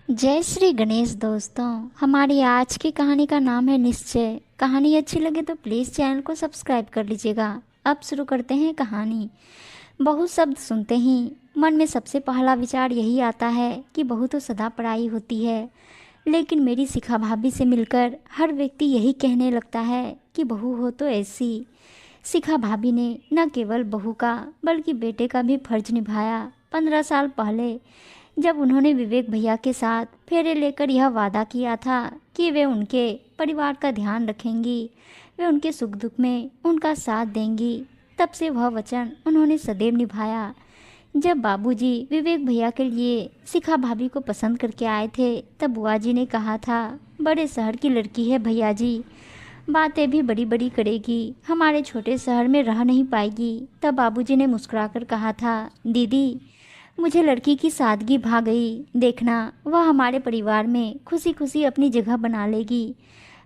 जय श्री गणेश दोस्तों। हमारी आज की कहानी का नाम है निश्चय। कहानी अच्छी लगे तो प्लीज़ चैनल को सब्सक्राइब कर लीजिएगा। अब शुरू करते हैं कहानी। बहू शब्द सुनते ही मन में सबसे पहला विचार यही आता है कि बहू तो सदा पराई होती है। लेकिन मेरी शिखा भाभी से मिलकर हर व्यक्ति यही कहने लगता है कि बहू हो तो ऐसी। शिखा भाभी ने न केवल बहू का बल्कि बेटे का भी फर्ज निभाया। 15 साल पहले जब उन्होंने विवेक भैया के साथ फेरे लेकर यह वादा किया था कि वे उनके परिवार का ध्यान रखेंगी, वे उनके सुख दुख में उनका साथ देंगी, तब से वह वचन उन्होंने सदैव निभाया। जब बाबूजी विवेक भैया के लिए शिखा भाभी को पसंद करके आए थे तब बुआ जी ने कहा था, बड़े शहर की लड़की है भैया जी, बातें भी बड़ी बड़ी करेगी, हमारे छोटे शहर में रह नहीं पाएगी। तब बाबूजी ने मुस्कुराकर कहा था, दीदी मुझे लड़की की सादगी भा गई, देखना वह हमारे परिवार में खुशी खुशी अपनी जगह बना लेगी।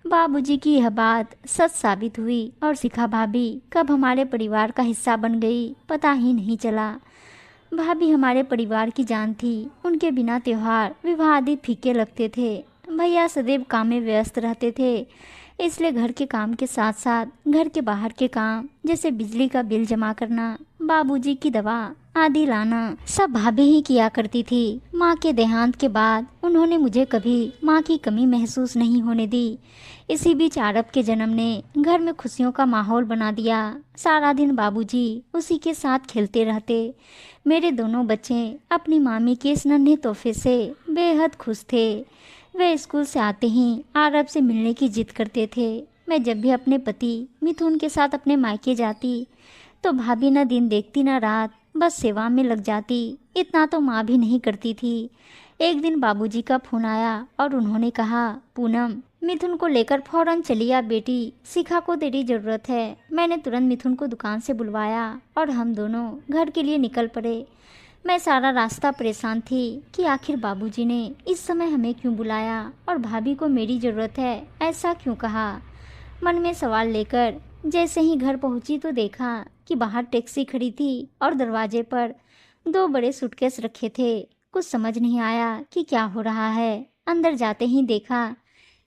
बाबूजी की यह बात सच साबित हुई और शिखा भाभी कब हमारे परिवार का हिस्सा बन गई पता ही नहीं चला। भाभी हमारे परिवार की जान थी, उनके बिना त्योहार विवाह आदि फीके लगते थे। भैया सदैव काम में व्यस्त रहते थे, इसलिए घर के काम के साथ साथ घर के बाहर के काम जैसे बिजली का बिल जमा करना, बाबूजी की दवा आदि लाना सब भाभी ही किया करती थी। माँ के देहांत के बाद उन्होंने मुझे कभी माँ की कमी महसूस नहीं होने दी। इसी बीच आरब के जन्म ने घर में खुशियों का माहौल बना दिया। सारा दिन बाबूजी उसी के साथ खेलते रहते। मेरे दोनों बच्चे अपनी मामी के इस नन्हे तोहफे से बेहद खुश थे। वे स्कूल से आते ही आरब से मिलने की जिद करते थे। मैं जब भी अपने पति मिथुन के साथ अपने मायके जाती तो भाभी न दिन देखती न रात, बस सेवा में लग जाती। इतना तो माँ भी नहीं करती थी। एक दिन बाबूजी का फोन आया और उन्होंने कहा, पूनम मिथुन को लेकर फौरन चली आ बेटी, शिखा को तेरी ज़रूरत है। मैंने तुरंत मिथुन को दुकान से बुलवाया और हम दोनों घर के लिए निकल पड़े। मैं सारा रास्ता परेशान थी कि आखिर बाबूजी ने इस समय हमें क्यों बुलाया और भाभी को मेरी ज़रूरत है ऐसा क्यों कहा। मन में सवाल लेकर जैसे ही घर पहुंची तो देखा कि बाहर टैक्सी खड़ी थी और दरवाजे पर 2 बड़े सूटकेस रखे थे। कुछ समझ नहीं आया कि क्या हो रहा है। अंदर जाते ही देखा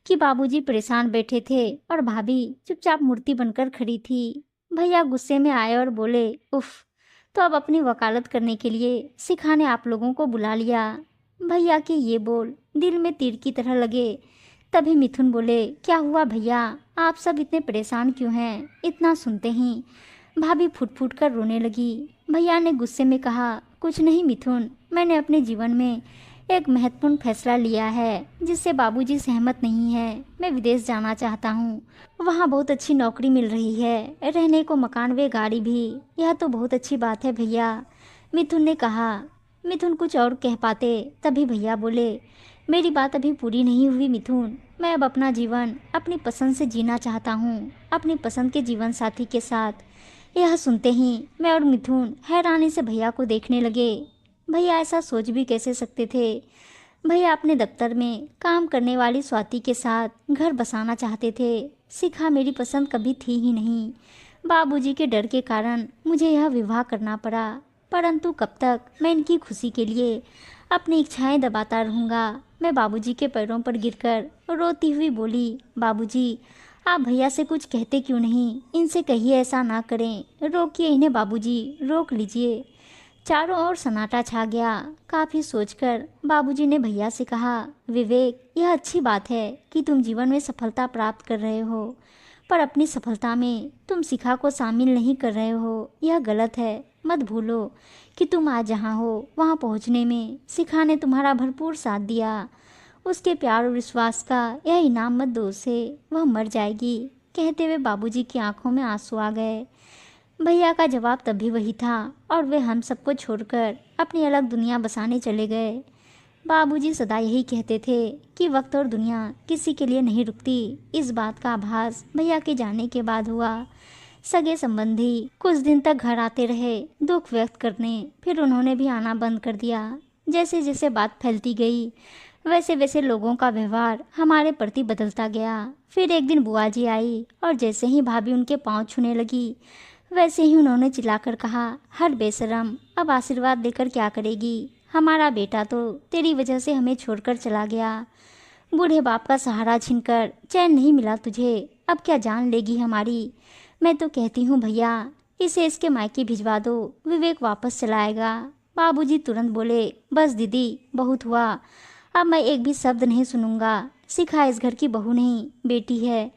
कि बाबूजी परेशान बैठे थे और भाभी चुपचाप मूर्ति बनकर खड़ी थी। भैया गुस्से में आए और बोले, उफ, तो अब अपनी वकालत करने के लिए शिखा ने आप लोगों को बुला लिया। भैया के ये बोल दिल में तीर की तरह लगे। तभी मिथुन बोले, क्या हुआ भैया, आप सब इतने परेशान क्यों हैं। इतना सुनते ही भाभी फुट फुट कर रोने लगी। भैया ने गुस्से में कहा, कुछ नहीं मिथुन, मैंने अपने जीवन में एक महत्वपूर्ण फैसला लिया है जिससे बाबूजी सहमत नहीं है। मैं विदेश जाना चाहता हूँ। वहाँ बहुत अच्छी नौकरी मिल रही है, रहने को मकान व गाड़ी भी। यह तो बहुत अच्छी बात है भैया, मिथुन ने कहा। मिथुन कुछ और कह पाते तभी भैया बोले, मेरी बात अभी पूरी नहीं हुई मिथुन। मैं अब अपना जीवन अपनी पसंद से जीना चाहता हूँ, अपनी पसंद के जीवन साथी के साथ। यह सुनते ही मैं और मिथुन हैरानी से भैया को देखने लगे। भैया ऐसा सोच भी कैसे सकते थे। भैया अपने दफ्तर में काम करने वाली स्वाति के साथ घर बसाना चाहते थे। शिखा मेरी पसंद कभी थी ही नहीं। बाबूजी के डर के कारण मुझे यह विवाह करना पड़ा, परंतु कब तक मैं इनकी खुशी के लिए अपनी इच्छाएं दबाता रहूँगा। मैं बाबूजी के पैरों पर गिरकर रोती हुई बोली, बाबूजी आप भैया से कुछ कहते क्यों नहीं, इनसे कहिए ऐसा ना करें, रोकिए इन्हें बाबूजी, रोक लीजिए। चारों ओर सन्नाटा छा गया। काफ़ी सोचकर बाबूजी ने भैया से कहा, विवेक यह अच्छी बात है कि तुम जीवन में सफलता प्राप्त कर रहे हो, पर अपनी सफलता में तुम शिखा को शामिल नहीं कर रहे हो, यह गलत है। मत भूलो कि तुम आज जहाँ हो वहाँ पहुँचने में शिखा ने तुम्हारा भरपूर साथ दिया। उसके प्यार और विश्वास का यह इनाम मत दो उसे, वह मर जाएगी। कहते हुए बाबूजी की आंखों में आंसू आ गए। भैया का जवाब तभी वही था और वे हम सबको छोड़कर अपनी अलग दुनिया बसाने चले गए। बाबूजी सदा यही कहते थे कि वक्त और दुनिया किसी के लिए नहीं रुकती। इस बात का आभास भैया के जाने के बाद हुआ। सगे संबंधी कुछ दिन तक घर आते रहे दुख व्यक्त करने, फिर उन्होंने भी आना बंद कर दिया। जैसे जैसे बात फैलती गई वैसे वैसे लोगों का व्यवहार हमारे प्रति बदलता गया। फिर एक दिन बुआ जी आई और जैसे ही भाभी उनके पाँव छूने लगी वैसे ही उन्होंने चिल्लाकर कहा, हर बेशरम अब आशीर्वाद देकर क्या करेगी, हमारा बेटा तो तेरी वजह से हमें छोड़कर चला गया। बूढ़े बाप का सहारा छीनकर चैन नहीं मिला तुझे, अब क्या जान लेगी हमारी। मैं तो कहती हूँ भैया, इसे इसके मायके भिजवा दो, विवेक वापस चला आएगा। बाबूजी तुरंत बोले, बस दीदी बहुत हुआ, अब मैं एक भी शब्द नहीं सुनूंगा। शिखा इस घर की बहू नहीं, बेटी है।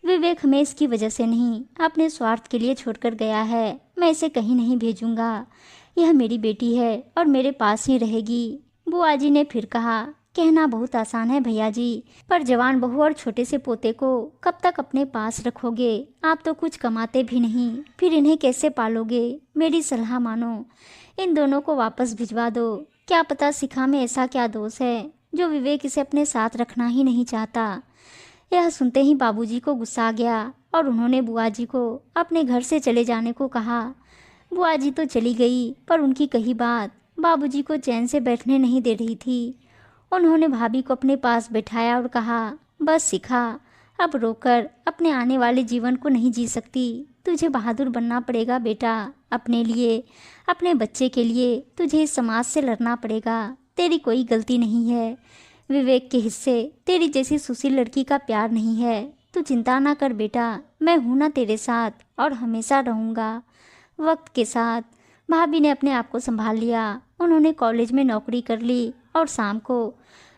विवेक हमें इसकी वजह से नहीं, अपने स्वार्थ के लिए छोड़कर गया है। मैं इसे कहीं नहीं भेजूंगा। यह मेरी बेटी है और मेरे पास ही रहेगी। बुआ जी ने फिर कहा, कहना बहुत आसान है भैया जी, पर जवान बहू और छोटे से पोते को कब तक अपने पास रखोगे। आप तो कुछ कमाते भी नहीं, फिर इन्हें कैसे पालोगे। मेरी सलाह मानो, इन दोनों को वापस भिजवा दो। क्या पता शिखा में ऐसा क्या दोष है जो विवेक इसे अपने साथ रखना ही नहीं चाहता। यह सुनते ही बाबूजी को गुस्सा आ गया और उन्होंने बुआ जी को अपने घर से चले जाने को कहा। बुआ जी तो चली गई, पर उनकी कही बात बाबूजी को चैन से बैठने नहीं दे रही थी। उन्होंने भाभी को अपने पास बैठाया और कहा, बस शिखा, अब रोकर अपने आने वाले जीवन को नहीं जी सकती। तुझे बहादुर बनना पड़ेगा बेटा, अपने लिए, अपने बच्चे के लिए तुझे इस समाज से लड़ना पड़ेगा। तेरी कोई गलती नहीं है। विवेक के हिस्से तेरी जैसी सुशील लड़की का प्यार नहीं है। तू चिंता ना कर बेटा, मैं हूं ना तेरे साथ और हमेशा रहूंगा। वक्त के साथ भाभी ने अपने आप को संभाल लिया। उन्होंने कॉलेज में नौकरी कर ली और शाम को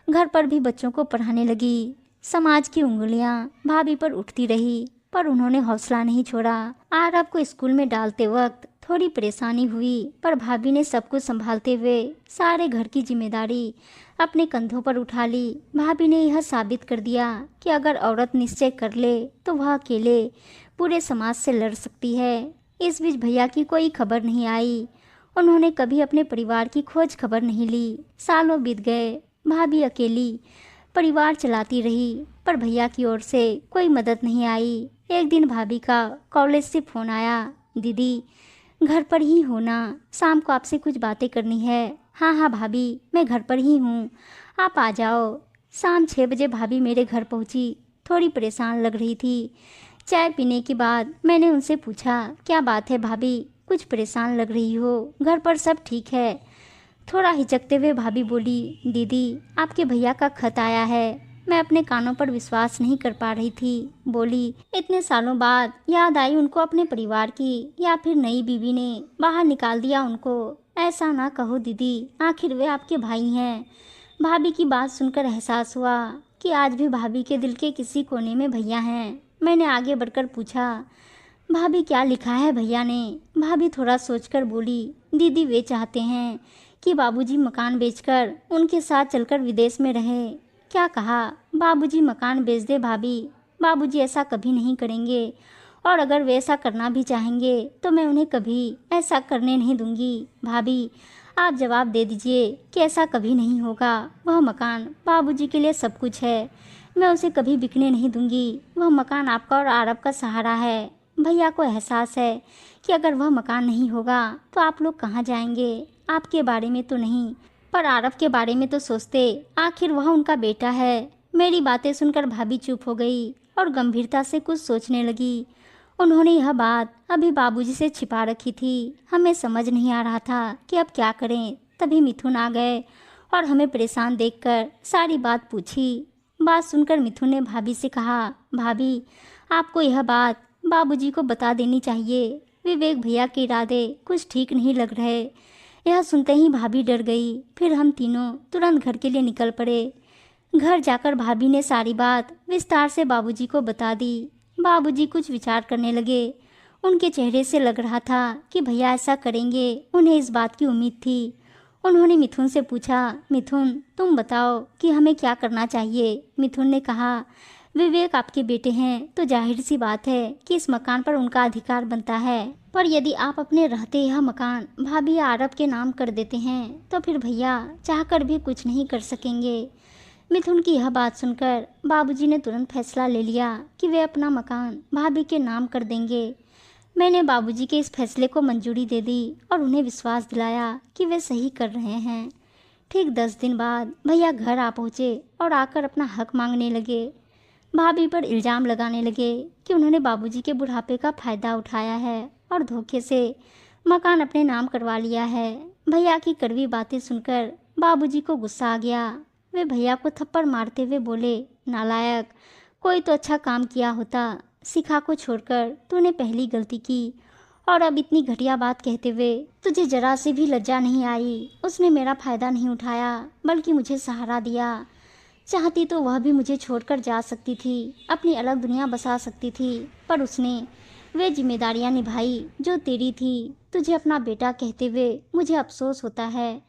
घर पर भी बच्चों को पढ़ाने लगी। समाज की उंगलियां भाभी पर उठती रही, पर उन्होंने हौसला नहीं छोड़ा। आरव को स्कूल में डालते वक्त थोड़ी परेशानी हुई, पर भाभी ने सब कुछ संभालते हुए सारे घर की जिम्मेदारी अपने कंधों पर उठा ली। भाभी ने यह साबित कर दिया कि अगर औरत निश्चय कर ले तो वह अकेले पूरे समाज से लड़ सकती है। इस बीच भैया की कोई खबर नहीं आई। उन्होंने कभी अपने परिवार की खोज खबर नहीं ली। सालों बीत गए, भाभी अकेली परिवार चलाती रही, पर भैया की ओर से कोई मदद नहीं आई। एक दिन भाभी का कॉलेज से फोन आया, दीदी घर पर ही होना, शाम को आपसे कुछ बातें करनी है। हाँ हाँ भाभी, मैं घर पर ही हूँ, आप आ जाओ। शाम 6 बजे भाभी मेरे घर पहुँची। थोड़ी परेशान लग रही थी। चाय पीने के बाद मैंने उनसे पूछा, क्या बात है भाभी, कुछ परेशान लग रही हो, घर पर सब ठीक है। थोड़ा हिचकते हुए भाभी बोली, दीदी आपके भैया का खत आया है। मैं अपने कानों पर विश्वास नहीं कर पा रही थी। बोली, इतने सालों बाद याद आई उनको अपने परिवार की, या फिर नई बीवी ने बाहर निकाल दिया उनको। ऐसा ना कहो दीदी, आखिर वे आपके भाई हैं। भाभी की बात सुनकर एहसास हुआ कि आज भी भाभी के दिल के किसी कोने में भैया हैं। मैंने आगे बढ़कर पूछा, भाभी क्या लिखा है भैया ने। भाभी थोड़ा सोचकर बोली, दीदी वे चाहते हैं कि बाबूजी मकान बेचकर उनके साथ चलकर विदेश में रहे। क्या कहा? बाबूजी मकान बेच दे भाभी, बाबूजी ऐसा कभी नहीं करेंगे, और अगर वे ऐसा करना भी चाहेंगे तो मैं उन्हें कभी ऐसा करने नहीं दूंगी। भाभी आप जवाब दे दीजिए कि ऐसा कभी नहीं होगा। वह मकान बाबूजी के लिए सब कुछ है, मैं उसे कभी बिकने नहीं दूंगी। वह मकान आपका और आरव का सहारा है। भैया को एहसास है कि अगर वह मकान नहीं होगा तो आप लोग कहाँ जाएंगे। आपके बारे में तो नहीं, पर आरव के बारे में तो सोचते, आखिर वह उनका बेटा है। मेरी बातें सुनकर भाभी चुप हो गई और गंभीरता से कुछ सोचने लगी। उन्होंने यह बात अभी बाबूजी से छिपा रखी थी। हमें समझ नहीं आ रहा था कि अब क्या करें। तभी मिथुन आ गए और हमें परेशान देखकर सारी बात पूछी। बात सुनकर मिथुन ने भाभी से कहा, भाभी आपको यह बात बाबूजी को बता देनी चाहिए। विवेक भैया के इरादे कुछ ठीक नहीं लग रहे। यह सुनते ही भाभी डर गई। फिर हम तीनों तुरंत घर के लिए निकल पड़े। घर जाकर भाभी ने सारी बात विस्तार से बाबूजी को बता दी। बाबूजी कुछ विचार करने लगे। उनके चेहरे से लग रहा था कि भैया ऐसा करेंगे। उन्हें इस बात की उम्मीद थी। उन्होंने मिथुन से पूछा, मिथुन तुम बताओ कि हमें क्या करना चाहिए। मिथुन ने कहा, विवेक आपके बेटे हैं तो जाहिर सी बात है कि इस मकान पर उनका अधिकार बनता है, पर यदि आप अपने रहते यह मकान भाभी या आरव के नाम कर देते हैं तो फिर भैया चाहकर भी कुछ नहीं कर सकेंगे। मिथुन की यह बात सुनकर बाबूजी ने तुरंत फैसला ले लिया कि वे अपना मकान भाभी के नाम कर देंगे। मैंने बाबूजी के इस फैसले को मंजूरी दे दी और उन्हें विश्वास दिलाया कि वे सही कर रहे हैं। ठीक 10 दिन बाद भैया घर आ पहुँचे और आकर अपना हक मांगने लगे। भाभी पर इल्ज़ाम लगाने लगे कि उन्होंने बाबूजी के बुढ़ापे का फ़ायदा उठाया है और धोखे से मकान अपने नाम करवा लिया है। भैया की कड़वी बातें सुनकर बाबूजी को गुस्सा आ गया। वे भैया को थप्पड़ मारते हुए बोले, नालायक, कोई तो अच्छा काम किया होता। शिखा को छोड़कर तूने पहली गलती की और अब इतनी घटिया बात कहते हुए तुझे जरा से भी लज्जा नहीं आई। उसने मेरा फायदा नहीं उठाया बल्कि मुझे सहारा दिया। चाहती तो वह भी मुझे छोड़कर जा सकती थी, अपनी अलग दुनिया बसा सकती थी, पर उसने वे जिम्मेदारियां निभाई जो तेरी थी। तुझे अपना बेटा कहते हुए मुझे अफसोस होता है।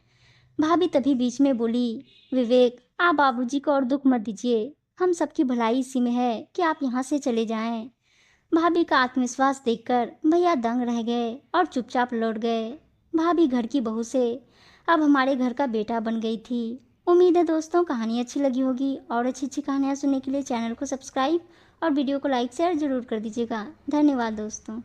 भाभी तभी बीच में बोली, विवेक, आप बाबूजी को और दुख मत दीजिए। हम सबकी भलाई इसी में है कि आप यहाँ से चले जाएं। भाभी का आत्मविश्वास देखकर भैया दंग रह गए और चुपचाप लौट गए। भाभी घर की बहू से अब हमारे घर का बेटा बन गई थी। उम्मीद है दोस्तों कहानी अच्छी लगी होगी, और अच्छी अच्छी कहानियाँ सुनने के लिए चैनल को सब्सक्राइब और वीडियो को लाइक शेयर जरूर कर दीजिएगा। धन्यवाद दोस्तों।